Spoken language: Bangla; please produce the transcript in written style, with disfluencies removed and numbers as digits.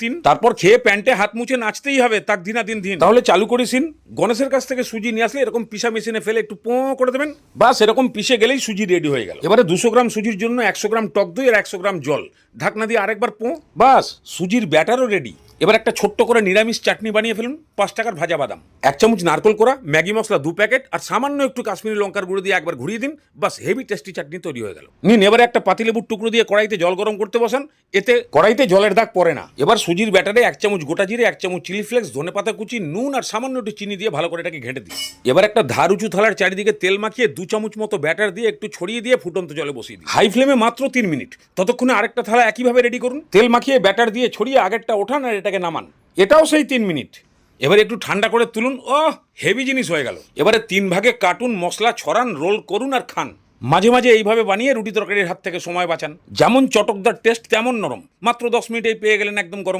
তিন, তারপর খেয়ে প্যান্টে হাত মুছে নাচতেই হবে তাক দিনা দিন দিন। তাহলে চালু করেছিন, গণেশের কাছ থেকে সুজি নিয়ে আসলে এরকম পিসা মেশিনে ফেলে একটু পো করে দেবেন, বাস এরকম পিষে গেলেই সুজি রেডি হয়ে গেল। এবারে 200 গ্রাম সুজির জন্য 100 গ্রাম টক দই আর 100 গ্রাম জল, ঢাকনা দিয়ে আরেকবার পো, বাস সুজির ব্যাটারও রেডি। এবার একটা ছোট্ট করে নিরামিষ চাটনি বানিয়ে ফেলুন। 5 টাকার ভাজা বাদাম, 1 চামচ নারকোল কোড়া, ম্যাগি মশলা 2 প্যাকেট আর সামান্য একটু কাশ্মীরি লঙ্কার গুঁড়ো দিয়ে একবার ঘুরিয়ে দিন, বাস হেভি টেস্টি চাটনি তৈরি হয়ে গেল। নিন এবারে একটা পাতিলেবুর টুকরো দিয়ে কড়াইতে জল গরম করতে বসান, এতে কড়াইতে জলের দাগ পড়ে না। এবার সুজির ব্যাটারে 1 চামচ গোটা জিরে, 1 চামচ চিলি ফ্লেক্স, ধনেপাতা কুচি, নুন আর সামান্য একটু চিনি দিয়ে ভালো করে এটাকে ঘেঁটে দিন। এবার একটা ধার উঁচু থালার চারিদিকে তেল মাখিয়ে 2 চামচ মতো ব্যাটার দিয়ে একটু ছড়িয়ে দিয়ে ফুটন্ত জলে বসিয়ে দিন। হাই ফ্লেমে মাত্র 3 মিনিট। ততক্ষণে আরেকটা থালা একইভাবে রেডি করুন, তেল মাখিয়ে ব্যাটার দিয়ে ছড়িয়ে আগেরটা ওঠান আর এটাকে নামান, এটাও সেই 3 মিনিট। এবারে একটু ঠান্ডা করে তুলুন, ও হেভি জিনিস হয়ে গেল। এবারে 3 ভাগে কাটুন, মশলা ছড়ান, রোল করুন আর খান। মাঝে মাঝে এইভাবে বানিয়ে রুটি তরকারির হাত থেকে সময় বাঁচান। যেমন চটকদার টেস্ট তেমন নরম, মাত্র 10 মিনিটেই পেয়ে গেলেন একদম গরম